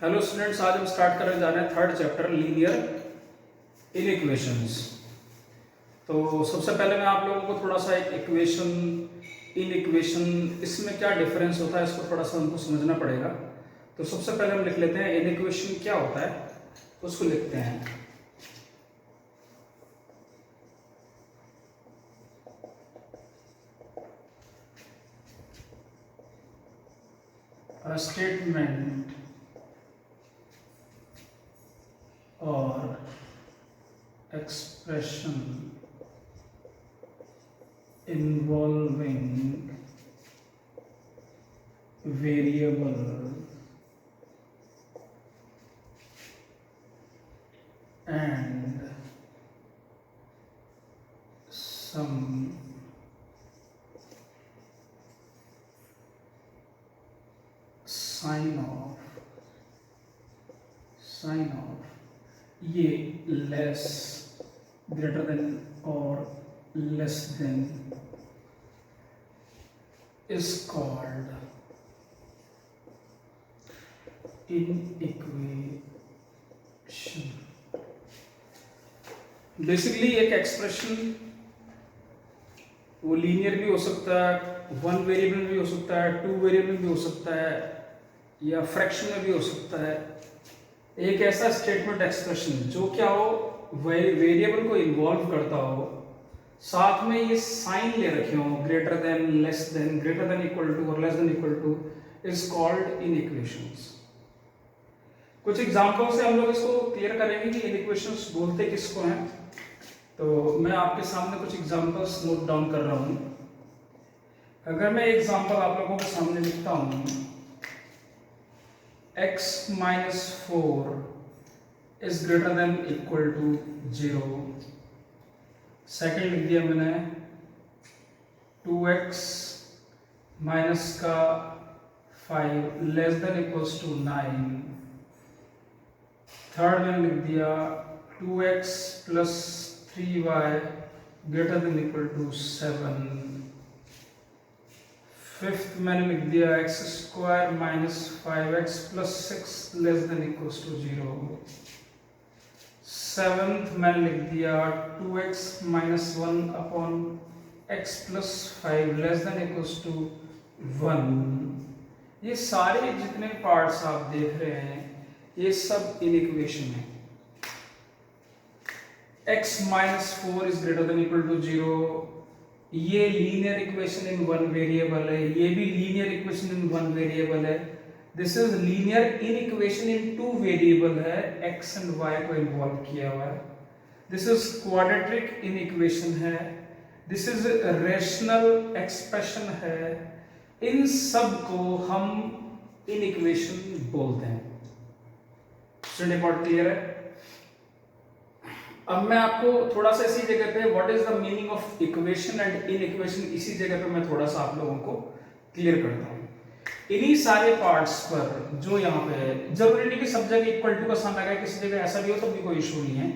Hello students, आज हम start करने जा रहे हैं थर्ड चैप्टर लीनियर इनइक्वेशंस। तो सबसे पहले मैं आप लोगों को थोड़ा सा एक इक्वेशन इनइक्वेशन इसमें क्या डिफरेंस होता है इसको थोड़ा सा हमको समझना पड़ेगा। तो सबसे पहले हम लिख लेते हैं इनइक्वेशन क्या होता है, उसको लिखते हैं। A statement or expression involving variable and some sign of ये less greater than or less than is called inequation. Basically एक एक्सप्रेशन वो लीनियर भी हो सकता है, वन वेरिएबल में भी हो सकता है, टू वेरिएबल में भी हो सकता है, या फ्रैक्शन में भी हो सकता है। एक ऐसा स्टेटमेंट एक्सप्रेशन जो क्या हो, वेरिएबल को इन्वॉल्व करता हो, साथ में ये साइन ले रखे हो greater than, less than, greater than equal to और less than equal to, is called inequations. कुछ एग्जांपल से हम लोग इसको क्लियर करेंगे कि इनइक्वेशंस बोलते किसको हैं। तो मैं आपके सामने कुछ एग्जांपल्स नोट डाउन कर रहा हूं। अगर मैं एग्जांपल आप लोगों के सामने लिखता हूं, x minus 4 is greater than equal to 0। Second लिख दिया मैंने 2x माइनस का 5 less than equals to 9। Third मैंने लिख दिया 2x plus 3y greater than equal to 7। Fifth मैंने लिख दिया x square minus 5x plus 6 less than equals to 0। Seventh मैंने लिख दिया 2x minus 1 upon x plus 5 less than equals to 1। ये सारे जितने पार्ट्स आप देख रहे हैं ये सब इनइक्वेशन है। x minus 4 is greater than equal to 0, ये linear equation in one variable है, ये भी linear equation in one variable है। This is linear in equation in two variable है, x एंड y को इन्वॉल्व किया हुआ है। This is quadratic in equation है, दिस इज रेशनल एक्सप्रेशन है। इन सब को हम इन इक्वेशन बोलते हैं। स्टूडेंट पार्ट क्लियर है? अब मैं आपको थोड़ा सा इसी जगह पे what is the meaning of equation and in equation, इसी जगह पे मैं थोड़ा सा आप लोगों को क्लियर करता हूं। इन्हीं सारे पार्ट्स पर जो यहाँ पे है, जरूरी नहीं कि सब जगह इक्वल टू का साइन लगा, किसी जगह ऐसा भी हो तो भी कोई इशू नहीं है।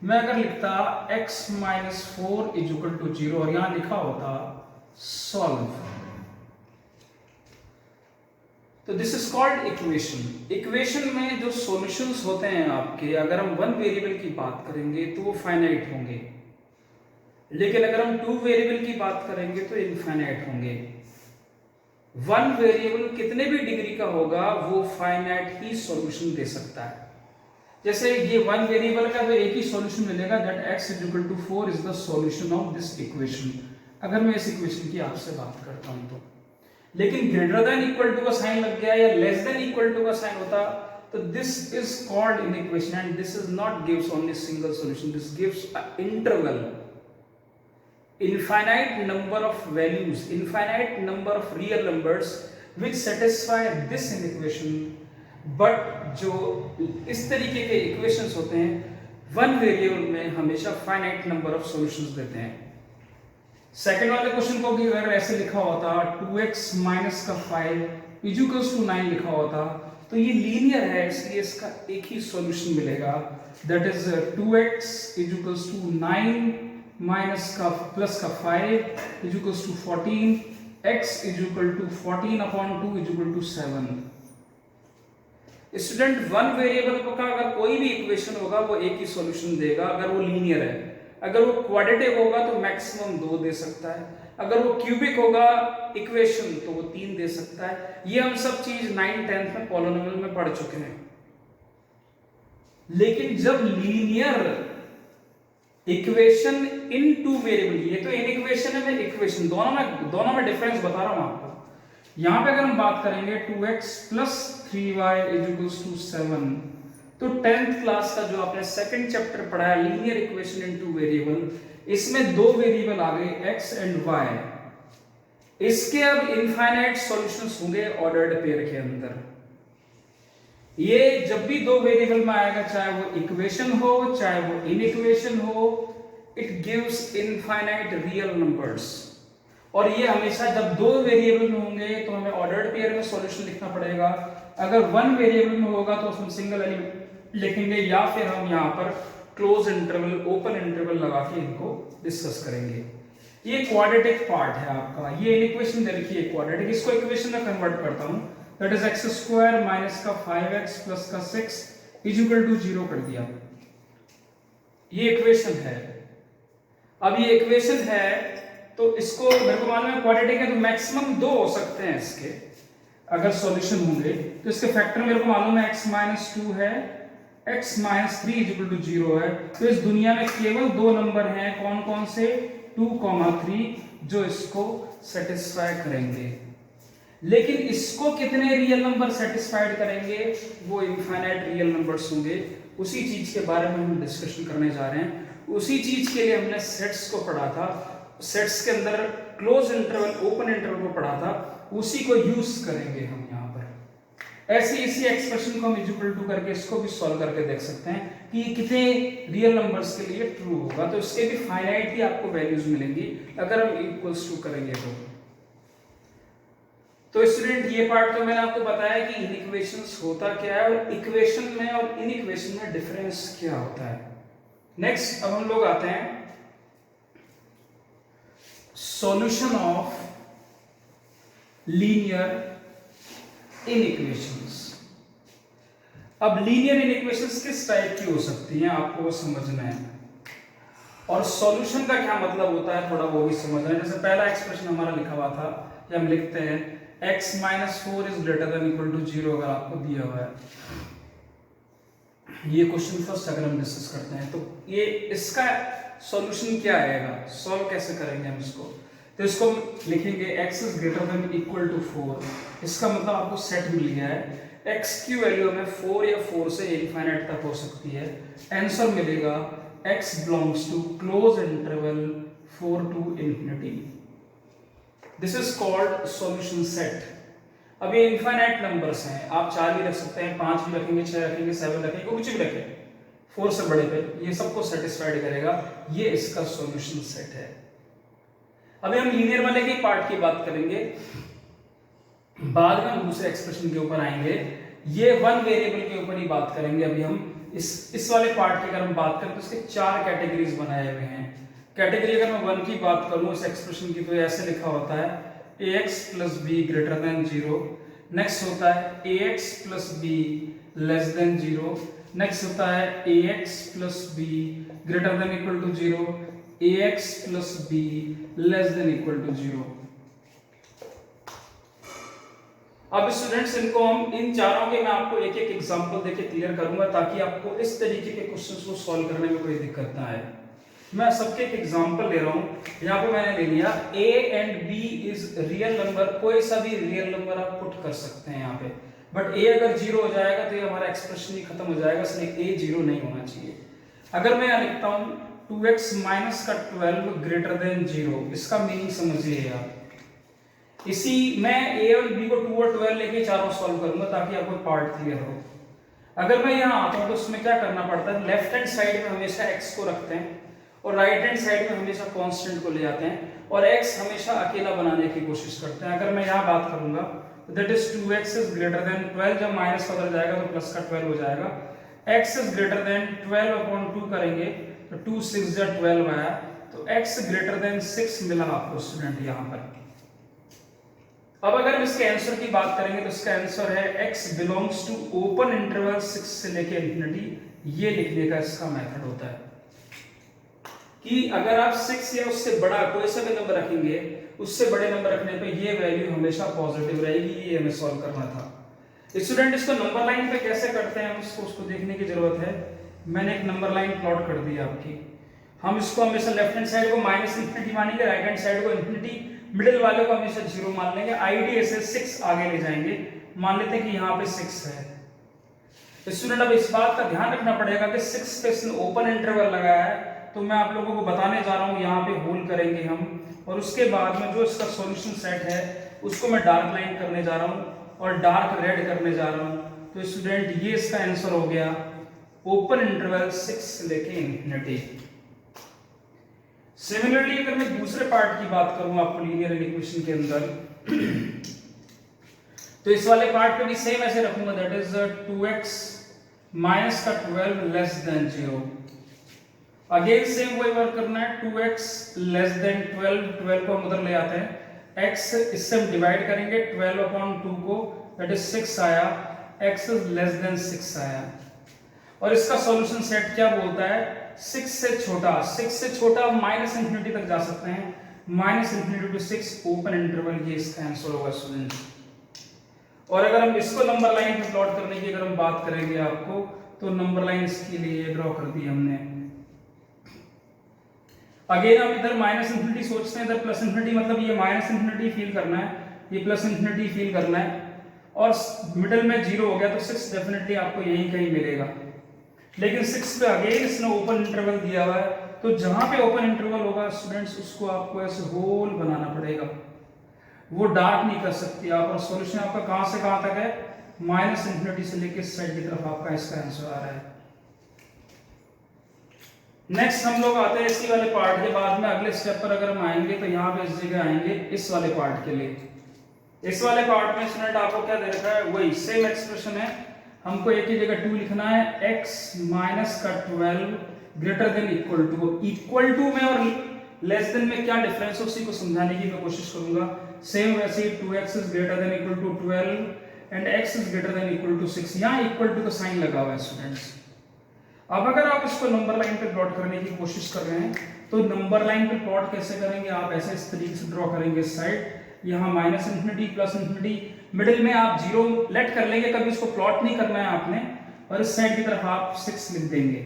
मैं अगर लिखता x minus 4 is equal to 0 और यहां लिखा होता सॉल्व, तो this is called equation. Equation में जो सॉल्यूशंस होते हैं आपके, अगर हम वन वेरिएबल की बात करेंगे तो वो फाइनाइट होंगे, लेकिन अगर हम टू वेरिएबल की बात करेंगे तो इनफाइनाइट होंगे। वन वेरिएबल कितने भी डिग्री का होगा वो फाइनाइट ही सॉल्यूशन दे सकता है। जैसे ये वन वेरिएबल का तो एक ही सॉल्यूशन मिलेगा, that x is equal to 4 is the solution of this equation, अगर मैं इस इक्वेशन की आपसे बात करता हूं तो। लेकिन ग्रेटर देन इक्वल टू का साइन लग गया या लेस देन इक्वल टू का साइन होता तो this is called inequation and this is not gives only single solution, this gives a interval, infinite number of values, infinite number of real numbers which satisfy this inequation। but जो इस तरीके के equations होते हैं one variable में हमेशा finite number of solutions देते हैं। सेकंड वाले क्वेश्चन को भी अगर ऐसे लिखा होता 2x माइनस का 5 इज इक्वल्स टू 9 लिखा होता तो ये लीनियर है, इसलिए इसका एक ही सॉल्यूशन मिलेगा, that is 2x is equals to 9 minus का प्लस का 5 is equals to 14, x is equal to 14 upon 2 is equal to 7। Student one variable का अगर कोई भी इक्वेशन होगा वो एक ही सॉल्यूशन देगा अगर वो लीनियर है। अगर वो क्वाड्रेटिक होगा तो मैक्सिमम 2 दे सकता है, अगर वो क्यूबिक होगा इक्वेशन तो वो 3 दे सकता है। ये हम सब चीज 9th 10th में पॉलिनोमियल में पढ़ चुके हैं। लेकिन जब linear equation in two variable, ये तो इन इक्वेशन है, मैं इक्वेशन दोनों में डिफरेंस बता रहा हूं आपको। यहां पे अगर हम बात करेंगे 2x plus 3y equals to 7, तो 10th क्लास का जो आपने सेकंड चैप्टर पढ़ा है linear equation in two variable, इसमें 2 वेरिएबल आ गए x एंड y। इसके अब इनफाइनाइट सॉल्यूशंस होंगे ऑर्डर्ड पेयर के अंदर। ये जब भी 2 वेरिएबल में आएगा, चाहे वो इक्वेशन हो चाहे वो इनइक्वेशन हो, it gives infinite real numbers. और ये हमेशा जब 2 वेरिएबल में होंगे तो हमें ऑर्डर्ड पेयर में सॉल्यूशन लिखना पड़ेगा। अगर 1 वेरिएबल में होगा तो हम सिंगल एलिमेंट लिखेंगे, या फिर हम यहाँ पर क्लोज इंटरवल ओपन इंटरवल लगा के इनको डिस्कस करेंगे। ये क्वाड्रेटिक पार्ट है आपका। ये इक्वेशन दे रखी है क्वाड्रेटिक, इसको इक्वेशन में कन्वर्ट करता हूं, that is x square minus का 5x प्लस का 6 इज इक्वल टू 0 कर दिया। ये इक्वेशन है। अब ये इक्वेशन है तो इसको मेरे को मालूम है क्वाड्रेटिक है तो मैक्सिमम 2 हो सकते हैं इसके अगर सॉल्यूशन होंगे। तो इसके फैक्टर मेरे को मालूम है x माइनस 2 है, x minus 3 is equal to 0 है। तो इस दुनिया में केवल 2 नंबर हैं, कौन कौन से, 2,3, जो इसको सेटिस्फाई करेंगे। लेकिन इसको कितने रियल नंबर सेटिस्फाइड करेंगे, वो इनफाइनाइट रियल नंबर्स होंगे। उसी चीज के बारे में हम डिस्कशन करने जा रहे हैं। उसी चीज के लिए हमने सेट्स को पढ़ा था, सेट्स के अंदर क्लोज इंटरवल ओपन इंटरवल को पढ़ा था, उसी को यूज करेंगे हम यहाँ पर। ऐसे इसी एक्सप्रेशन को हम इक्वल टू करके इसको भी सॉल्व करके देख सकते हैं कि कितने रियल नंबर्स के लिए ट्रू होगा। तो इसके भी फाइनाइट ही आपको वैल्यूज मिलेंगी अगर हम इक्वल्स टू करेंगे तो स्टूडेंट ये पार्ट तो मैंने आपको बताया कि इनइक्वेशंस होता क्या है और इक्वेशन में और इनइक्वेशन में डिफरेंस क्या होता है। नेक्स्ट अब हम लोग आते हैं सॉल्यूशन ऑफ लीनियर इनइक्वेशंस। अब लीनियर इनइक्वेशंस किस टाइप की हो सकती हैं आपको वो समझना है, और सॉल्यूशन का क्या मतलब होता है थोड़ा वो भी समझना है। जैसे पहला एक्सप्रेशन हमारा लिखा हुआ था, हम लिखते हैं x minus 4 is greater than equal to 0 अगर आपको दिया हुआ है। ये क्वेश्चन फर्स्ट अगर हम डिस्कस करते हैं तो ये इसका सॉल्यूशन क्या आएगा, सॉल्व कैसे करेंगे हम इसको। तो इसको लिखेंगे x is greater than equal to 4। इसका मतलब आपको सेट मिल गया है, x की वैल्यू हमें 4 या 4 से इनफाइनाइट तक हो सकती है। आंसर मिलेगा x belongs to close interval 4 to infinity. This is called solution set. अब ये इनफाइनाइट नंबर्स हैं, आप 4 भी रख सकते हैं, 5 भी रखेंगे, 6 रखेंगे, 7 रखेंगे, कुछ भी रखें 4 से बड़े पे, ये सबको सेटिस्फाइड करेगा। ये इसका सॉल्यूशन सेट है। अभी हम लीनियर वाले के पार्ट की बात करेंगे, बाद में हम दूसरे एक्सप्रेशन के ऊपर आएंगे। ये 1 वेरिएबल के ऊपर ही बात करेंगे। अभी हम इस वाले पार्ट की अगर हम बात करें तो इसके 4 कैटेगरीज बनाए हुए हैं। कैटेगरी अगर मैं 1 की बात करूं इस एक्सप्रेशन की तो ऐसे लिखा होता है ax plus B greater than 0। Next होता है ax plus B less than 0। Next होता है ax plus B greater than equal to 0, ax plus B less than equal to 0। अब स्टूडेंट्स इनको हम इन चारों के मैं आपको एक एक एग्जांपल देके क्लियर करूंगा ताकि आपको इस तरीके के क्वेश्चंस को सॉल्व करने में कोई दिक्कत ना आए। मैं सबके एक एग्जांपल ले रहा हूं। यहाँ पे मैंने ले लिया a and b is real number, कोई सा भी रियल नंबर आप पुट कर सकते हैं यहाँ पे, बट a अगर 0 हो जाएगा तो ये हमारा एक्सप्रेशन ही खत्म हो जाएगा, इसलिए a 0 नहीं होना चाहिए। अगर मैं यहाँ लिखता हूँ 2x माइनस का 12 ग्रेटर देन 0, इसका मीनिंग समझिए आप। इसी मैं a और b को 2 और 12 लेके चारों सॉल्व करूंगा ताकि आपको पार्ट क्लियर हो। अगर मैं यहाँ आता हूँ तो उसमें क्या करना पड़ता है, लेफ्ट हैंड साइड में हमेशा x को रखते हैं और राइट हैंड साइड में हमेशा कांस्टेंट को ले आते हैं और x हमेशा अकेला बनाने की कोशिश करते हैं। अगर मैं यहाँ बात करूंगा that is 2x is greater then 12, जब माइनस का उधर जाएगा तो प्लस का 12 हो जाएगा। x इज ग्रेटर देन 12/2 करेंगे तो 2 6 जा 12 आया, तो x ग्रेटर देन 6 मिला आपको स्टूडेंट यहाँ पर। अब अगर हम इसके आंसर की बात करेंगे तो इसका आंसर है x belongs to open interval 6 से लेके इंफिनिटी। ये लिखने का इसका मेथड होता है कि अगर आप 6 या उससे बड़ा कोई सा भी नंबर रखेंगे, उससे बड़े नंबर रखने पे ये वैल्यू हमेशा पॉजिटिव रहेगी। ये हमें सॉल्व करना था। स्टूडेंट इसको नंबर लाइन पे कैसे करते हैं हम उसको देखने की जरूरत है। मैंने एक नंबर लाइन प्लॉट कर दी आपकी। हम इसको हमेशा लेफ्ट हैंड साइड को माइनस इंफिनिटी मानेंगे, राइट हैंड साइड को इंफिनिटी, मिडिल वाले को हमेशा 0 मान लेंगे। आईडी से 6 आगे ले जाएंगे। मान लेते हैं कि यहाँ पे 6 है। स्टूडेंट अब इस बात का ध्यान रखना पड़ेगा कि 6 पे इसने ओपन इंटरवल लगाया है, तो मैं आप लोगों को बताने जा रहा हूँ यहाँ पे होल करेंगे हम, और उसके बाद में जो इसका सॉल्यूशन सेट है उसको मैं डार्क लाइन करने जा रहा हूँ और डार्क रेड करने जा रहा हूँ। तो स्टूडेंट ये इसका आंसर हो गया ओपन इंटरवल 6 से लेके इंफिनिटी। सिमिलरली अगर मैं दूसरे पार्ट की बात करूं आपको लीनियर इक्वेशन के अंदर, तो इस वाले पार्ट पे भी सेम ऐसे रखूंगा, दैट इज 2x माइनस का 12 लेस देन 0। अगेन सेम वही वर्क करना है, 2x लेस देन 12 को हम उधर ले आते हैं, x इससे हम डिवाइड करेंगे 12/2 को, दैट इज 6 आया, x लेस देन 6 आया। और इसका सॉल्यूशन सेट क्या बोलता है, 6 से छोटा माइनस इंफिनिटी तक जा सकते हैं, minus infinity to 6 open interval, ये इसका आंसर होगा स्टूडेंट। और अगर हम इसको नंबर लाइन पे प्लॉट करने की अगर हम बात करेंगे आपको, तो नंबर लाइन इसके लिए ड्रॉ कर दी हमने। अगेन हम इधर माइनस इंफिनिटी सोचते हैं, इधर प्लस इंफिनिटी, मतलब ये माइनस इंफिनिटी फील करना है, ये प्लस इंफिनिटी फील करना है, और मिडिल में 0 हो गया तो 6 डेफिनेटली आपको यहीं कहीं मिलेगा। लेकिन 6 पे अगेन इसने ओपन इंटरवल दिया हुआ है, तो जहां पे ओपन इंटरवल होगा स्टूडेंट्स उसको आपको ऐसे होल बनाना पड़ेगा, वो डार्क नहीं कर सकती आप। और सॉल्यूशन आपका कहां से कहां तक है, माइनस इंफिनिटी से लेके साइड की तरफ आपका इसका आंसर आ रहा है। नेक्स्ट हम लोग आते हैं इसी वाले पार्ट के बाद में अगले स्टेप पर अगर हम आएंगे तो यहाँ पे इस जगह आएंगे इस वाले पार्ट के लिए। इस वाले पार्ट में स्टूडेंट आपको क्या दे रखा है, वही सेम एक्सप्रेशन है, हमको एक ही जगह 2 लिखना है, x माइनस का 12 ग्रेटर देन इक्वल टू में और लेस देन में क्या डिफरेंस है उसी को समझाने की मैं कोशिश करूंगा। सेम वैसे ही 2x is greater than equal to 12 and x is greater than equal to 6, यहाँ इक्वल टू का साइन लगा हुआ है स्टूडेंट्स। अब अगर आप इसको नंबर लाइन पे प्लॉट करने की कोशिश कर रहे हैं तो नंबर लाइन पे प्लॉट कैसे करेंगे, आप ऐसे इस तरीके से ड्रॉ करेंगे साइड, यहाँ minus infinity plus infinity, middle में आप 0 लेट कर लेंगे, कभी इसको प्लॉट नहीं करना है आपने, और इस साइड की तरफ आप 6 लिख देंगे।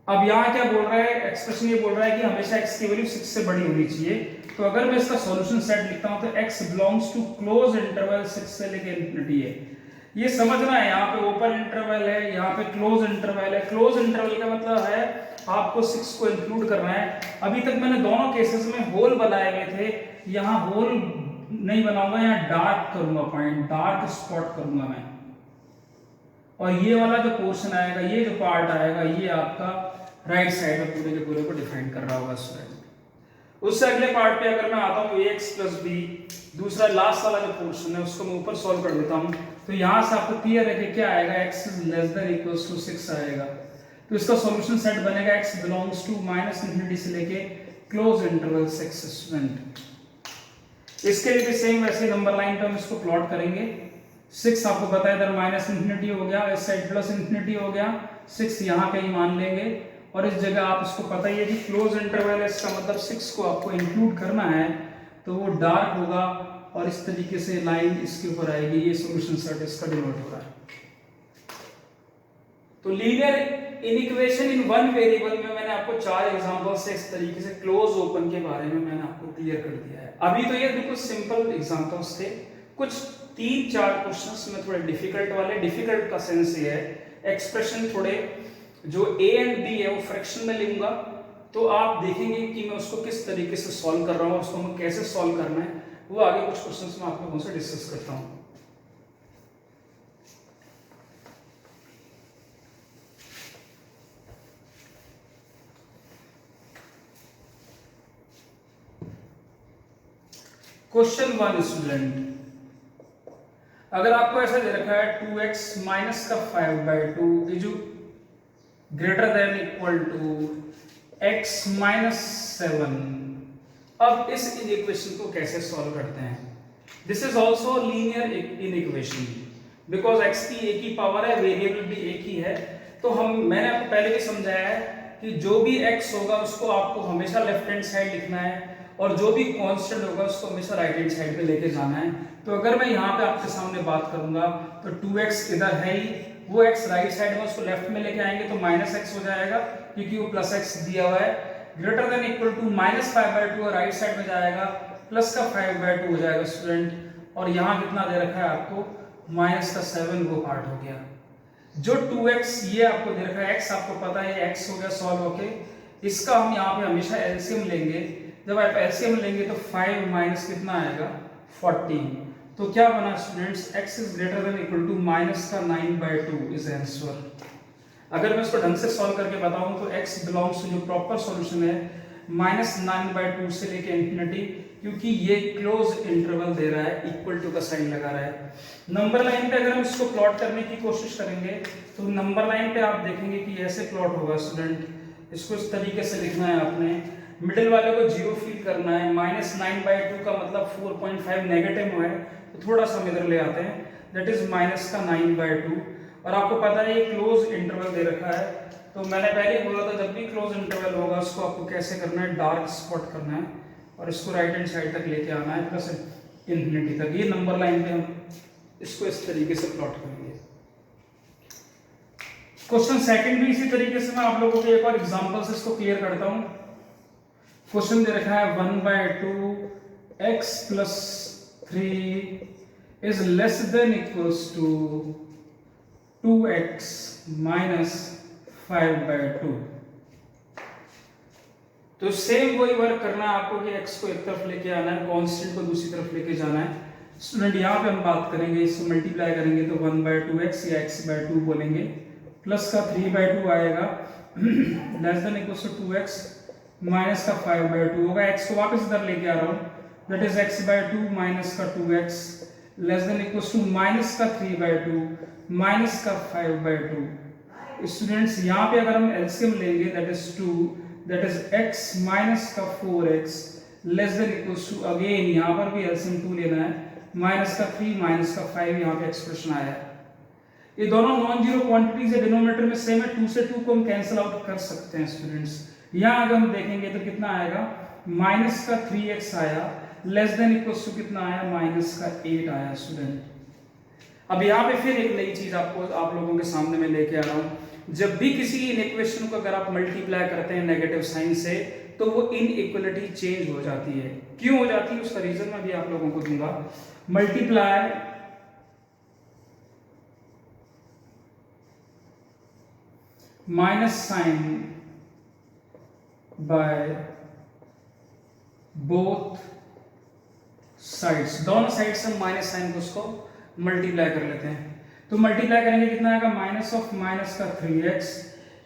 अब यहाँ क्या बोल रहा है, एक्सप्रेशन ये बोल रहा है कि हमेशा x की वैल्यू 6 से बड़ी होनी चाहिए। तो अगर मैं इसका सॉल्यूशन सेट लिखता हूं तो x belongs to close interval 6 से लेके इंफिनिटी है, ये समझना है। यहाँ पे ओपन इंटरवल है, यहाँ पे क्लोज इंटरवल है। क्लोज इंटरवल का मतलब है आपको 6 को इंक्लूड करना है। अभी तक मैंने दोनों केसेस में होल बनाए हुए थे, यहाँ होल नहीं बनाऊंगा, यहाँ डार्क करूंगा, पॉइंट डार्क स्पॉट करूंगा मैं। और ये वाला जो पोर्शन आएगा, ये जो पार्ट आएगा, ये आपका राइट साइड में पूरे के पूरे को डिफाइन कर रहा होगा स्टूडेंट। उससे अगले पार्ट पे अगर मैं आता हूँ ax प्लस b, दूसरा लास्ट वाला जो पोर्शन है उसको मैं ऊपर सॉल्व कर देता हूँ, तो यहाँ से आपको क्लियर है कि क्या आएगा, x is less than equals to 6 आएगा। तो इसका सॉल्यूशन सेट बनेगा x belongs to minus infinity से लेके क्लोज इंटरवल 6 स्टूडेंट। इसके लिए भी सेम वैसे नंबर लाइन पे हम इसको प्लॉट करेंगे। 6 आपको पता है इधर माइनस इंफिनिटी हो गया, इस साइड प्लस इंफिनिटी हो गया, 6 यहाँ कहीं मान लेंगे, और इस जगह आप इसको पता ही है कि क्लोज इंटरवल है, इसका मतलब 6 को आपको इंक्लूड करना है, तो वो डार्क होगा और इस तरीके से लाइन इसके ऊपर आएगी। ये सॉल्यूशन सेट इसका डिनोट हो रहा है। तो लीनियर इनइक्वेशन इन वन वेरिएबल में मैंने आपको 4 एग्जांपल से इस तरीके से क्लोज ओपन के बारे में मैंने आपको क्लियर कर दिया है। अभी तो ये बिल्कुल सिंपल एग्जांपल्स थे, कुछ 3-4 क्वेश्चंस में थोड़े डिफिकल्ट वाले। डिफिकल्ट का सेंस ये है एक्सप्रेशन थोड़े जो a एंड b है वो फ्रैक्शन में लूंगा, तो आप देखेंगे कि मैं उसको किस तरीके से सॉल्व कर रहा हूँ, उसको मैं कैसे सॉल्व करना है, वो आगे कुछ क्वेश्चंस में आप लोगों से डिस्कस करता हूँ। क्वेश्चन 1 स्टूडेंट, अगर आपको ऐसा दे रखा है 2x माइनस का 5/2 is greater than equal to x minus 7 अब इस इनइक्वेशन को कैसे सॉल्व करते हैं? This is also linear inequation because x की एक ही पावर है, वेरिएबल भी एक ही है। तो मैंने आपको पहले भी समझाया है कि जो भी x होगा उसको आपको हमेशा लेफ्ट हैंड साइड लिखना है और जो भी कांस्टेंट होगा उसको हमेशा राइट हैंड साइड पे लेके जाना है। तो अगर मैं यहाँ पे आपके सामने बात करूंगा तो 2x इधर है ही, वो x राइट साइड में उसको लेफ्ट में लेके आएंगे तो -x हो जाएगा क्योंकि वो +x दिया हुआ है। ग्रेटर देन इक्वल टू -5/2 और राइट साइड में जाएगा प्लस का 5/2 हो जाएगा स्टूडेंट। और यहाँ कितना दे रखा है आपको, -7 वो पार्ट हो गया। जो 2x ये आपको दे रखा है, x आपको पता है x हो गया सॉल्व होके। इसका हम यहाँ पे हमेशा एलसीएम लेंगे। जब आप एलसीएम लेंगे तो 5 माइनस कितना आएगा 14। तो क्या बना students, x is greater than equal to -9/2 is answer. अगर मैं इसको ढंग से सॉल्व करके बताऊं तो x बिलोंग्स टू जो प्रॉपर सॉल्यूशन है -9/2 से लेके इंफिनिटी, क्योंकि ये क्लोज इंटरवल दे रहा है, इक्वल टू का साइन लगा रहा है। नंबर लाइन पे अगर हम इसको प्लॉट करने की कोशिश करेंगे तो नंबर लाइन पे आप देखेंगे कि ऐसे प्लॉट होगा स्टूडेंट। इसको इस तरीके से लिखना है आपने, मिडिल वाले को 0 फील करना है। -9/2 का मतलब 4.5 नेगेटिव है, तो थोड़ा सा इधर ले आते हैं, दैट इज -9/2। और आपको पता है ये क्लोज इंटरवल दे रखा है, तो मैंने पहले ही बोला था जब भी क्लोज इंटरवल होगा उसको आपको कैसे करना है, डार्क स्पॉट करना है और इसको राइट हैंड साइड तक लेके आना है प्लस इंफिनिटी तक। ये नंबर लाइन पे हम इसको इस तरीके से प्लॉट करेंगे। क्वेश्चन सेकंड भी इसी तरीके से मैं आप लोगों के एक और एग्जांपल से इसको क्लियर करता हूं। क्वेश्चन दे रखा है 1/2 x + 3 is less than equals to 2x - 5/2। तो सेम वही वर्क करना है आपको कि x को एक तरफ लेके आना है, कांस्टेंट को दूसरी तरफ लेके जाना है। स्टूडेंट यहाँ पे हम बात करेंगे, इसको मल्टीप्लाई करेंगे तो 1/2x या x/2 बोलेंगे, प्लस का 3/2 आएगा less than equals to 2x minus का 5/2 होगा। x को वापस इधर लेके आ रहा हूँ, दैट इज x/2 माइनस का 2x less than equals to minus का 3/2 माइनस का 5/2। स्टूडेंट्स यहाँ पे अगर हम एलसीएम लेंगे that is 2, that is x minus का 4x less than equals to, again यहाँ पर भी एलसीएम 2 लेना है, माइनस का 3 माइनस का 5। यहाँ पे एक्सप्रेशन आया है। ये दोनों नॉन जीरो क्वांटिटीज है, डिनोमिनेटर में सेम है, 2 से 2 को हम कैंसिल आउट कर सकते हैं स्टूडेंट्स। यहाँ अगर हम देखेंगे तो कितना आएगा, माइनस का 3x आया लेस देन इक्वल्स टू कितना आया, माइनस का 8 आया स्टूडेंट। अब यहाँ पे फिर एक नई चीज आप लोगों के सामने में लेके आ रहा हूँ। जब भी किसी इनइक्वेशन को अगर आप मल्टीप्लाई करते हैं नेगेटिव साइन से तो वो इनइक्वालिटी चेंज हो जाती है। क्यों हो जाती है उसका रीजन मैं भी आप लोगों को दूंगा। Multiply minus sign by both sides, दोनों साइड से माइनस साइन को उसको मल्टीप्लाई कर लेते हैं। तो मल्टीप्लाई करेंगे कितना आएगा, माइनस ऑफ माइनस का 3x,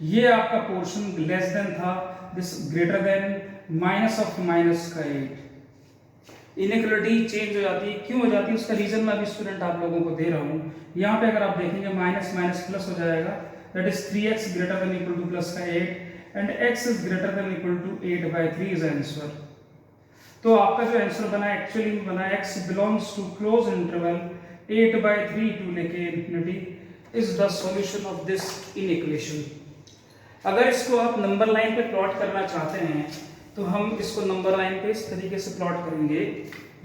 ये आपका पोर्शन लेस देन था, this greater than minus of minus का 8। इनइक्वालिटी चेंज हो जाती है। क्यों हो जाती है उसका रीजन मैं अभी स्टूडेंट आप लोगों को दे रहा हूँ। यहाँ पे अगर आप देखेंगे माइनस माइनस प्लस हो जाएगा, that is 3x greater than equal to plus का 8 and x is greater than equal to 8/3 is answer. तो आपका जो आंसर बना एक्चुअली में बना x belongs to close interval 8/3 to लेके infinity is the solution of this inequation. अगर इसको आप नंबर लाइन पे प्लॉट करना चाहते हैं तो हम इसको नंबर लाइन पे इस तरीके से प्लॉट करेंगे।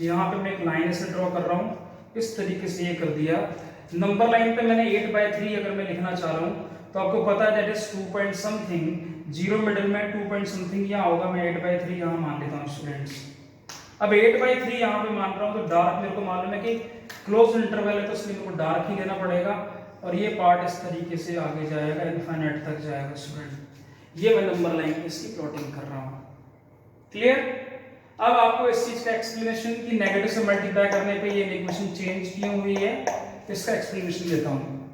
यहाँ पे मैं एक लाइन ऐसे ड्रॉ कर रहा हूँ, इस तरीके से ये कर दिया। नंबर लाइन पे मैंने 8/3 अगर मैं लिखना चाह रहा हूँ तो आपको पता है that is 2 point something, zero middle में 2 पॉइंट समथिंग यहाँ होगा। मैं 8/3 यहाँ मान लेता हूँ स्टूडेंट्स। अब 8/3 यहाँ पे मान रहा हूँ तो डार्क मेरे को मालूम है कि क्लोज इंटरवल है तो इसलिए मेरे को डार्क ही लेना पड़ेगा और ये पार्ट इस तरीके से आगे जाएगा, इनफाइनाइट तक जाएगा स्टूडेंट। ये मैं नंबर लाइन पे इसकी प्लॉटिंग कर रहा हूँ। क्लियर? अब आपको इस चीज का एक्सप्लेनेशन कि नेगेटिव से मल्टीप्लाई करने पे ये इक्वेशन चेंज क्यों हुई है इसका एक्सप्लेनेशन देता हूँ।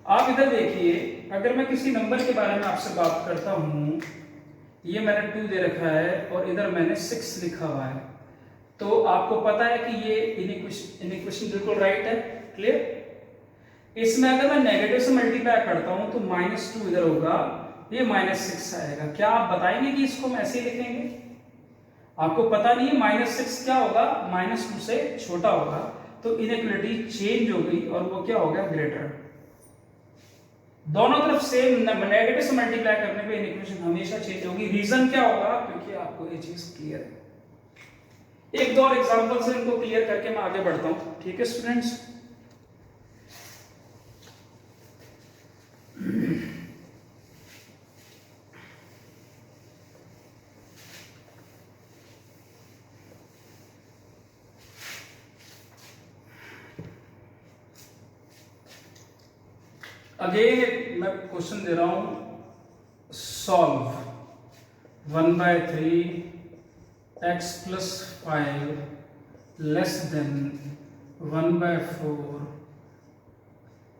आप इधर देखिए, अगर मैं किसी नंबर के बारे में आपसे बात करता हूँ, ये मैंने 2 दे रखा है और इधर मैंने 6 लिखा हुआ है, तो आपको पता है कि ये इनइक्वेशन बिल्कुल राइट है। क्लियर? इसमें अगर मैं नेगेटिव से मल्टीप्लाई करता हूं तो -2 इधर होगा, ये -6 आएगा। क्या आप बताएंगे कि इसको हम ऐसे ही लिखेंगे? आपको पता नहीं है -6 क्या होगा, -2 से छोटा होगा, तो इनइक्वालिटी चेंज हो गई और वो क्या हो गया, ग्रेटर। दोनों तरफ सेम नेगेटिव से मल्टीप्लाई करने पे इनइक्वेशन हमेशा चेंज होगी। रीजन क्या होगा, क्योंकि आपको ये चीज क्लियर है। एक दो और एग्जांपल से इनको क्लियर करके मैं आगे बढ़ता हूं, ठीक है स्टूडेंट्स। अगेन मैं क्वेश्चन दे रहा हूं, solve 1/3 x + 5 less then 1/4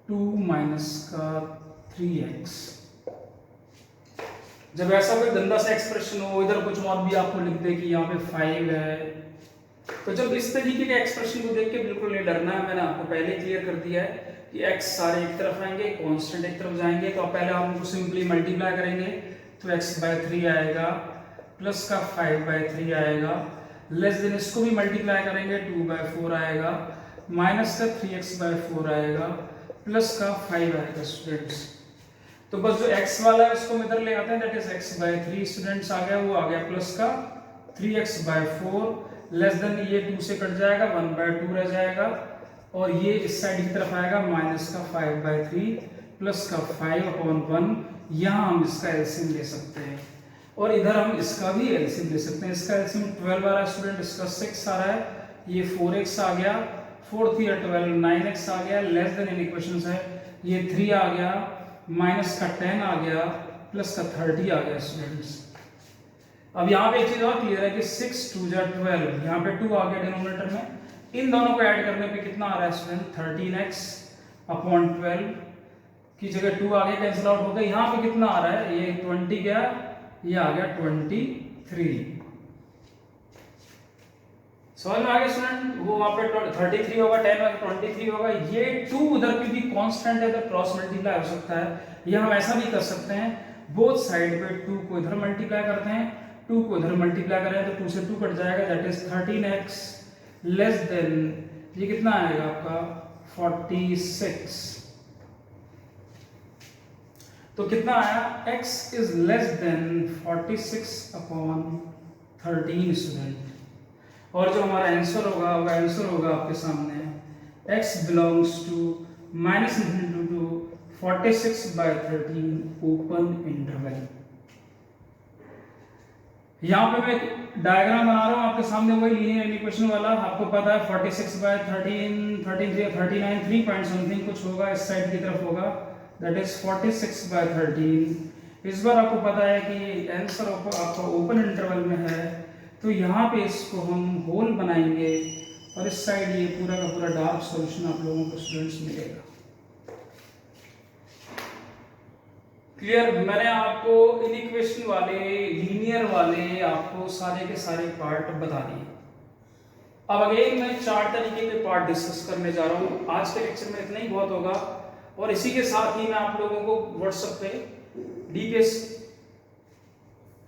2 - 3x। जब ऐसा कोई गंदा सा एक्सप्रेशन हो, इधर कुछ और भी आपको लिख दे कि यहाँ पे 5 है, तो जब इस तरीके के एक्सप्रेशन को देख के बिल्कुल नहीं डरना है। मैंने आपको पहले क्लियर कर दिया है कि x सारे एक तरफ आएंगे, कांस्टेंट एक तरफ जाएंगे, तो पहले आप उनको सिंपली मल्टीप्लाई करेंगे, तो x/3 आएगा, प्लस का 5/3 आएगा, लेस देन इसको भी मल्टीप्लाई करेंगे, 2/4 आएगा, माइनस का 3x/4 आएगा, प्लस का 5 आएगा स्टूडेंट्स। तो बस जो x वाला है उसको हम इधर ले आते हैं, दैट इज x/3 स्टूडेंट्स आ गया, वो आ गया प्लस का 3x/4, लेस देन ये 2 से कट जाएगा, 1/2 रह जाएगा, और ये इस साइड की तरफ आएगा, माइनस का 5/3 प्लस का 5/1। यहाँ हम इसका एलसीएम ले सकते हैं और इधर हम इसका भी एलसीएम ले सकते हैं। इसका एलसीएम 12 आ रहा है स्टूडेंट, इसका 6 आ रहा है, ये 4x आ गया, 4 3 12 9x आ गया, लेस देन इन इक्वेशंस है, ये 3 आ गया, माइनस का 10 आ गया, प्लस का 30 आ गया स्टूडेंट्स। अब यहाँ पे एक चीज और क्लियर है कि 6 2 12, यहाँ पे 2 आ गया डिनोमिनेटर में, इन दोनों को ऐड करने पे कितना आ रहा है स्टूडेंट, 13x/12 की जगह 2 आगे कैंसिल आउट हो गया, यहाँ पे कितना आ रहा है, ये 20 गया, ये आ गया 23। समझ में आ गया स्टूडेंट, वो वहां पे 33 होगा, 10 में 23 होगा, ये 2 उधर की भी कांस्टेंट है, तो क्रॉस मल्टीप्लाई हो सकता है। या हम ऐसा भी कर सकते हैं, बोथ साइड पे 2 को इधर मल्टीप्लाई करते हैं, 2 को इधर मल्टीप्लाई करें तो 2 से 2 कट जाएगा, that is 13x less than, ये कितना आएगा आपका 46। तो कितना आया, x is less then 46/13 student. और जो हमारा आंसर होगा वो आंसर होगा आपके सामने, x belongs to -∞ to 46/13 open interval. यहाँ पे मैं डायग्राम बना रहा हूँ आपके सामने, वही लीनियर इक्वेशन वाला, आपको पता है 46/13 33 39 3 पॉइंट समथिंग कुछ होगा, इस साइड की तरफ होगा, दैट इज 46/13। इस बार आपको पता है कि आंसर आपका ओपन इंटरवल में है, तो यहाँ पे इसको हम होल बनाएंगे और इस साइड ये पूरा का पूरा डार्क सॉल्यूशन आप लोगों को स्टूडेंट्स मिलेगा। क्लियर, मैंने आपको इनइक्वेशन वाले, लीनियर वाले आपको सारे के सारे पार्ट बता दिए। अब अगेन मैं 4 तरीके के पार्ट डिस्कस करने जा रहा हूँ। आज के लेक्चर में इतना ही बहुत होगा, और इसी के साथ ही मैं आप लोगों को व्हाट्सएप पे डीपीएस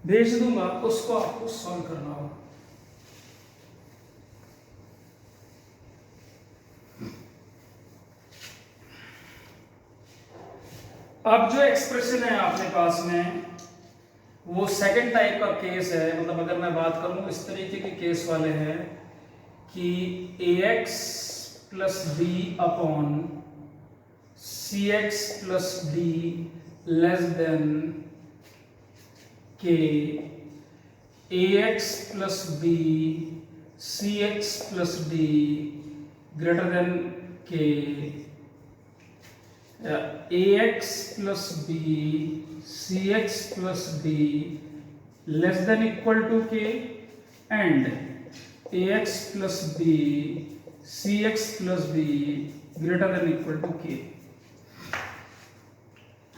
भेज दूंगा, उसको आपको सॉल्व करना होगा। अब जो एक्सप्रेशन है अपने पास में, वो सेकंड टाइप का केस है। मतलब अगर मैं बात करूं, इस तरीके के केस वाले हैं कि ax + b upon cx + d less than k, ax + b cx + d greater than k, ax + b cx + d less than equal to k, and ax + b cx + d greater than equal to k।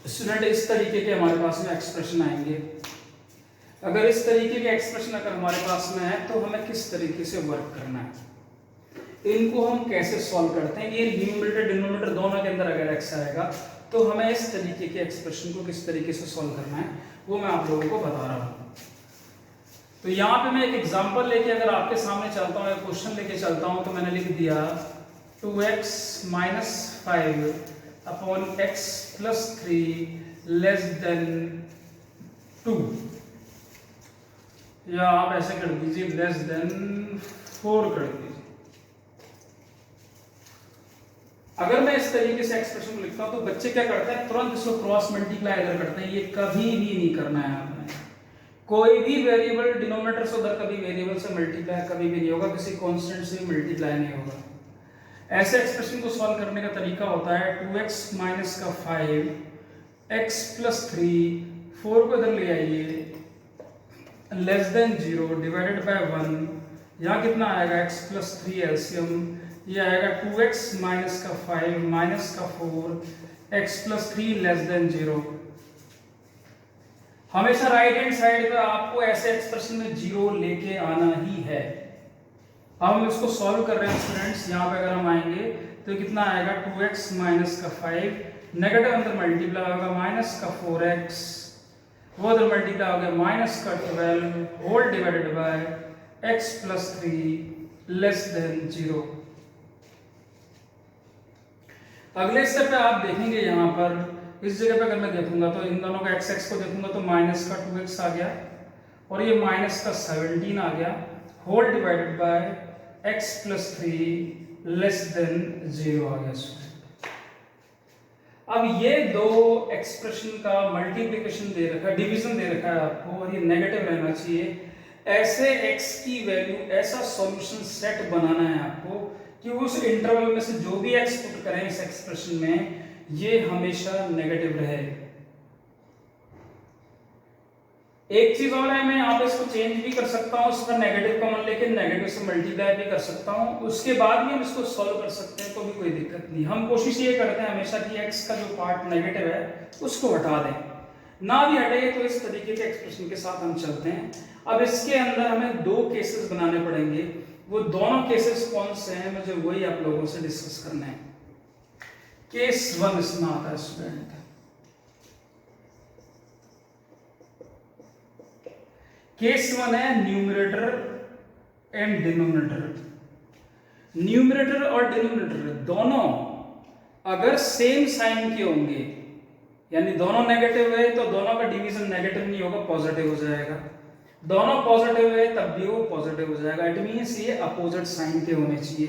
Student, इस तरीके के हमारे पास में expression आएंगे। अगर इस तरीके के एक्सप्रेशन अगर हमारे पास में है, तो हमें किस तरीके से वर्क करना है, इनको हम कैसे सॉल्व करते हैं। ये न्यूमरेटर डिनोमिनेटर दोनों के अंदर अगर x आएगा, तो हमें इस तरीके के एक्सप्रेशन को किस तरीके से सॉल्व करना है, वो मैं आप लोगों को बता रहा हूँ। तो यहाँ पे मैं एक एग्जांपल लेके अगर आपके सामने चलता हूँ, एक क्वेश्चन लेके चलता हूँ, तो मैंने लिख दिया 2x minus 5 upon x plus 3 less then 2, या आप ऐसे कर दीजिए लेस देन 4 कर दीजिए। अगर मैं इस तरीके से एक्सप्रेशन को लिखता हूं तो बच्चे क्या करते हैं, तुरंत इसको क्रॉस मल्टीप्लाई इधर करते हैं। ये कभी भी नहीं करना है आपने। कोई भी वेरिएबल डिनोमिनेटर से उधर कभी वेरिएबल से मल्टीप्लाई कभी भी नहीं होगा, किसी कांस्टेंट से भी मल्टीप्लाई नहीं होगा। ऐसे एक्सप्रेशन को सॉल्व करने का तरीका होता है 2x माइनस का 5 x प्लस 3 4 को इधर ले आइए लेस देन 0 डिवाइडेड बाय 1। यहाँ कितना आएगा x प्लस 3 एलसीएम, ये आएगा 2x माइनस का 5 माइनस का 4 x प्लस 3 लेस देन 0। हमेशा राइट हैंड साइड पे आपको ऐसे एक्सप्रेशन में 0 लेके आना ही है। अब हम इसको सॉल्व कर रहे हैं स्टूडेंट्स। यहाँ पे अगर हम आएंगे तो कितना आएगा 2x माइनस का 5, नेगेटिव अंदर मल्टीप्लाई होगा माइनस का 4x, वो अंदर मल्टीप्लाई हो गया माइनस का 12 whole divided by x plus 3 less than 0। अगले स्टेप पे आप देखेंगे यहाँ पर इस जगह पे अगर मैं देखूंगा तो इन दोनों का x को देखूंगा तो माइनस का 2x आ गया और ये माइनस का 17 आ गया whole divided by x plus 3 less than 0 आ गया। अब ये दो एक्सप्रेशन का मल्टीप्लिकेशन दे रखा है, डिवीजन दे रखा है आपको, और ये नेगेटिव रहना चाहिए। ऐसे x की वैल्यू, ऐसा सॉल्यूशन सेट बनाना है आपको कि उस इंटरवल में से जो भी x पुट करें इस एक्सप्रेशन में ये हमेशा नेगेटिव रहे। एक चीज और है, मैं यहाँ पे इसको चेंज भी कर सकता हूँ, इसका नेगेटिव कॉमन लेके नेगेटिव से मल्टीप्लाई भी कर सकता हूँ, उसके बाद भी हम इसको सॉल्व कर सकते हैं, तो भी कोई दिक्कत नहीं। हम कोशिश ये करते हैं हमेशा कि x का जो पार्ट नेगेटिव है उसको हटा दें, ना भी हटे तो इस तरीके के एक्सप्रेशन के साथ हम चलते हैं। अब इसके अंदर हमें दो केसेस बनाने पड़ेंगे, वो दोनों केसेस कौन से हैं मुझे वही आप लोगों से डिस्कस करना है। केस 1 इसमें आता है स्टूडेंट, केस 1 है न्यूमरेटर एंड डिनोमिनेटर। न्यूमरेटर और डिनोमिनेटर दोनों अगर सेम साइन के होंगे, यानी दोनों नेगेटिव है, तो दोनों का डिवीजन नेगेटिव नहीं होगा, पॉजिटिव हो जाएगा। दोनों पॉजिटिव है तब भी वो पॉजिटिव हो जाएगा। इट मींस ये अपोजिट साइन के होने चाहिए।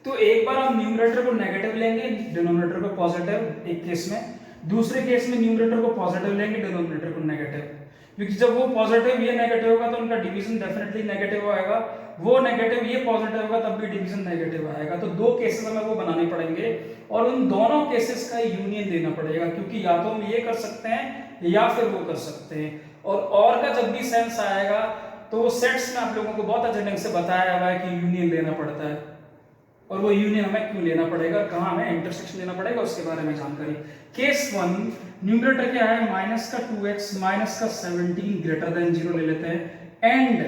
तो एक बार हम न्यूमरेटर को नेगेटिव लेंगे, डिनोमिनेटर को पॉजिटिव एक केस में, दूसरे केस में न्यूमरेटर को पॉजिटिव लेंगे, डिनोमिनेटर को नेगेटिव, क्योंकि जब वो पॉजिटिव ये नेगेटिव होगा तो उनका डिवीजन डेफिनेटली नेगेटिव आएगा, वो नेगेटिव ये पॉजिटिव होगा तब भी डिवीजन नेगेटिव आएगा। तो दो केसेस हमें वो बनाने पड़ेंगे और उन दोनों केसेस का यूनियन देना पड़ेगा, क्योंकि या तो हम ये कर सकते हैं या फिर वो कर सकते हैं। और का जब भी सेंस आएगा तो वो सेट्स में आप लोगों को बहुत अच्छे ढंग से बताया हुआ है कि यूनियन लेना पड़ता है, और वो यूनियन हमें क्यों लेना पड़ेगा, कहाँ हमें इंटरसेक्शन लेना पड़ेगा, उसके बारे में जानकारी। केस 1 न्यूमरेटर क्या है, माइनस का 2x माइनस का 17 ग्रेटर देन 0 ले लेते हैं। एंड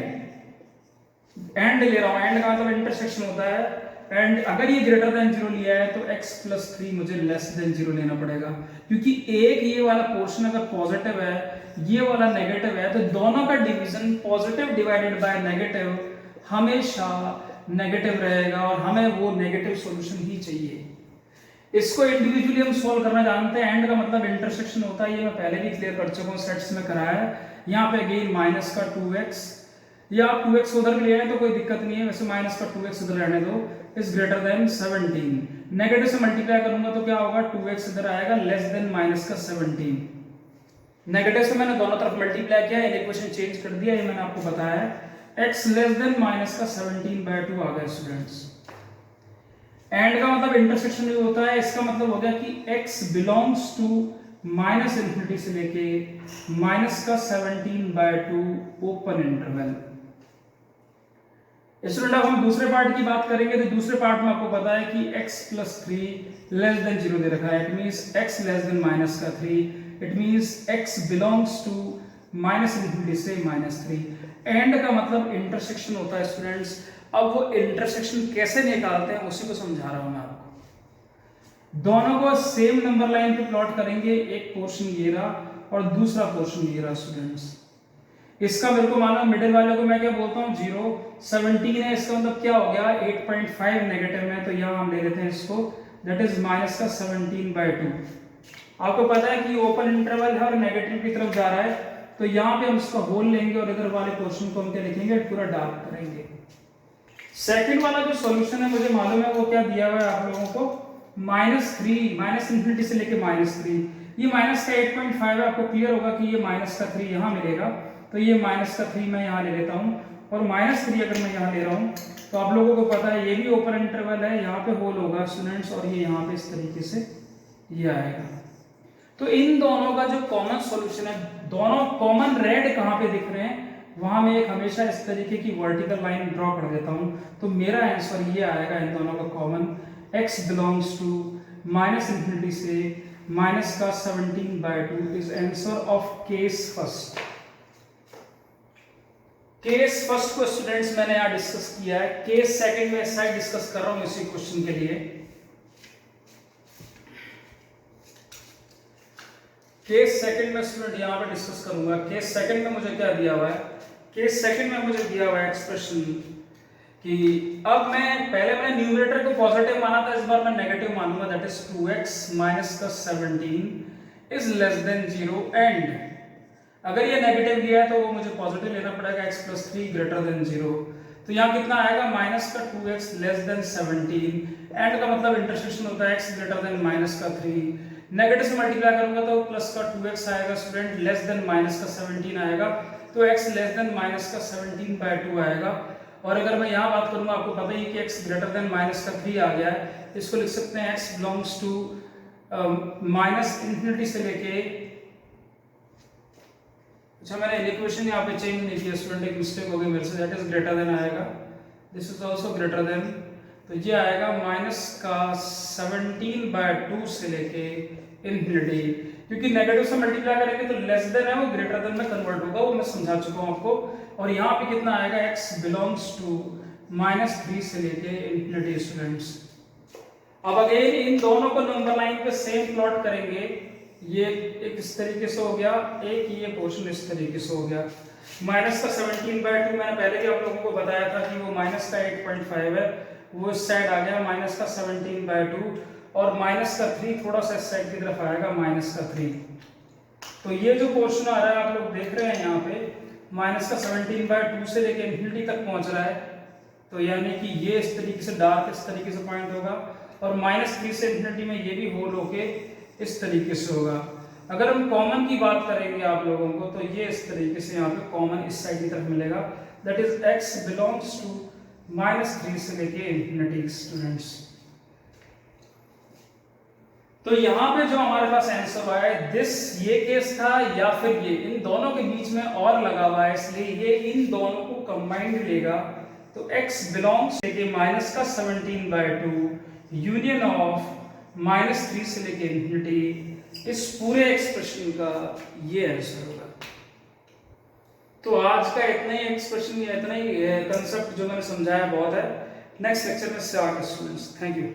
ले रहा हूं, एंड का मतलब इंटरसेक्शन होता है। एंड अगर ये ग्रेटर देन 0 लिया है तो x प्लस 3 मुझे लेस देन 0 लेना पड़ेगा, क्योंकि एक ये वाला पोर्शन अगर पॉजिटिव है, ये वाला नेगेटिव है, तो दोनों का division positive divided by negative हमेशा नेगेटिव रहेगा, और हमें वो नेगेटिव सॉल्यूशन ही चाहिए। इसको इंडिविजुअली हम सॉल्व करना जानते हैं। एंड का मतलब इंटरसेक्शन होता है, ये मैं पहले भी क्लियर कर चुका हूँ, सेट्स में कराया है। यहाँ पे अगेन माइनस का 2x, या आप 2x उधर भी ले आए तो कोई दिक्कत नहीं है, वैसे माइनस का 2x उधर रहने दो, इज ग्रेटर देन 17। नेगेटिव से मल्टीप्लाई करूंगा तो क्या होगा, 2x इधर आएगा लेस देन माइनस का 17। नेगेटिव से मैंने दोनों तरफ मल्टीप्लाई किया, इक्वेशन चेंज कर दिया, ये मैंने आपको बताया है। x लेस देन माइनस का 17/2 आ गया स्टूडेंट्स। एंड का मतलब इंटरसेक्शन भी होता है, इसका मतलब हो गया कि x belongs to minus infinity से लेके माइनस का 17/2 ओपन इंटरवल। स्टूडेंट अब हम दूसरे पार्ट की बात करेंगे, तो दूसरे पार्ट में आपको पता है कि x प्लस 3 लेस देन 0 दे रखा है। It means x less than minus का 3, it means x belongs to minus infinity से -3। एंड का मतलब इंटरसेक्शन होता है स्टूडेंट्स। अब वो इंटरसेक्शन कैसे निकालते हैं उसी को समझा रहा हूं मैं आपको। दोनों को सेम नंबर लाइन पे प्लॉट करेंगे, एक पोर्शन ये रहा और दूसरा पोर्शन ये रहा स्टूडेंट्स। इसका मेरे को मालूम है, मिडिल वाले को मैं क्या बोलता हूँ 0, 17 है, इसका मतलब क्या हो गया 8.5 नेगेटिव में, तो यहाँ हम ले लेते हैं इसको, दैट इज माइनस का 17/2। आपको पता है कि ओपन इंटरवल है और नेगेटिव की तरफ जा रहा है, तो यहाँ पे हम इसका होल लेंगे और इधर वाले पोर्शन को हम क्या लिखेंगे, पूरा डार्क करेंगे। सेकंड वाला जो सॉल्यूशन है मुझे मालूम है वो क्या दिया हुआ है आप लोगों को, -3, माइनस इंफिनिटी से लेके -3, ये माइनस का 8.5 है, आपको क्लियर होगा कि ये माइनस का 3 यहाँ मिलेगा, तो ये माइनस का 3 मैं यहाँ ले लेता हूँ, और -3 अगर मैं यहाँ ले रहा हूँ तो आप लोगों को पता है ये भी ओपन इंटरवल है, यहाँ पे होल होगा स्टूडेंट्स, और ये यहाँ पे इस तरीके से ये आएगा। तो इन दोनों का जो कॉमन सॉल्यूशन है, दोनों कॉमन रेड कहाँ पे दिख रहे हैं, वहां मैं एक हमेशा इस तरीके की वर्टिकल लाइन ड्रॉ कर देता हूं, तो मेरा आंसर ये आएगा इन दोनों का common, x belongs to minus infinity से माइनस का 17/2 is answer of case first. Case first को स्टूडेंट्स मैंने यहाँ डिस्कस किया है, केस सेकंड में साइड डिस्कस कर रहा हूं इसी क्वेश्चन के लिए। केस सेकंड में स्टूडेंट यहाँ पे डिस्कस करूंगा। केस सेकंड में मुझे क्या दिया हुआ है, केस सेकंड में मुझे दिया हुआ है एक्सप्रेशन कि अब मैंने न्यूमरेटर को पॉजिटिव माना था, इस बार मैं नेगेटिव मानूंगा, दैट इज 2x माइनस का 17 इज लेस देन 0 एंड अगर ये नेगेटिव दिया है तो वो मुझे पॉजिटिव लेना पड़ेगा, x + 3 ग्रेटर देन 0, तो यहाँ कितना आएगा माइनस का 2x लेस देन 17, एंड का मतलब इंटरसेक्शन होता है x ग्रेटर देन माइनस का 3, नेगेटिव से मल्टीप्लाई करूंगा तो प्लस का 2x आएगा स्टूडेंट, लेस देन माइनस का 17 आएगा, तो x लेस देन माइनस का 17/2 आएगा। और अगर मैं यहाँ बात करूंगा, आपको पता ही कि x ग्रेटर देन माइनस का 3 आ गया है, इसको लिख सकते हैं x belongs to minus infinity से लेके, अच्छा मैंने इक्वेशन यहाँ पे चेंज नहीं किया स्टूडेंट, एक मिस्टेक हो गई मेरे से, दैट इज ग्रेटर देन आएगा, this is also greater than, तो ये आएगा माइनस का 17/2 से लेके इंफिनिटी, क्योंकि नेगेटिव से मल्टीप्लाई करेंगे तो लेस देन है वो ग्रेटर देन में कन्वर्ट होगा, वो मैं समझा चुका हूं आपको। और यहाँ पे कितना आएगा, x बिलोंग्स टू -3 से लेके इंफिनिटी स्टूडेंट्स। अब अगेन इन दोनों को नंबर लाइन पे सेम प्लॉट करेंगे, ये एक इस तरीके से हो गया, एक ये पोर्शन इस तरीके से हो गया, माइनस का 17/2 मैंने पहले भी आप लोगों को बताया था कि वो माइनस का 8.5 है, वो इस साइड आ गया माइनस का 17/2, और माइनस का 3 थोड़ा सा इस साइड की तरफ आएगा माइनस का 3, तो ये जो पोर्शन आ रहा है आप लोग देख रहे हैं यहाँ पे माइनस का 17/2 से लेके इंफिनिटी तक पहुंच रहा है, तो यानी कि ये इस तरीके से डार्क इस तरीके से पॉइंट होगा, और -3 से इंफिनिटी में ये भी होल होके इस तरीके से होगा। अगर हम कॉमन की बात करेंगे आप लोगों को, तो ये इस तरीके से यहाँ पे कॉमन इस साइड की तरफ मिलेगा, that is x belongs to -3 से लेके इंफिनिटी स्टूडेंट्स। तो यहाँ पे जो हमारे पास आंसर आया है दिस, ये केस था या फिर ये, इन दोनों के बीच में और लगा हुआ है, इसलिए ये इन दोनों को कंबाइंड लेगा, तो x बिलोंग्स लेके माइनस का 17/2 यूनियन ऑफ -3 से लेके इंफिनिटी, इस पूरे एक्सप्रेशन का ये आंसर होगा। तो आज का इतना ही एक्सप्रेशन, इतना ही कंसेप्ट जो मैंने समझाया बहुत है, नेक्स्ट लेक्चर में से आगे स्टूडेंट्स, थैंक यू।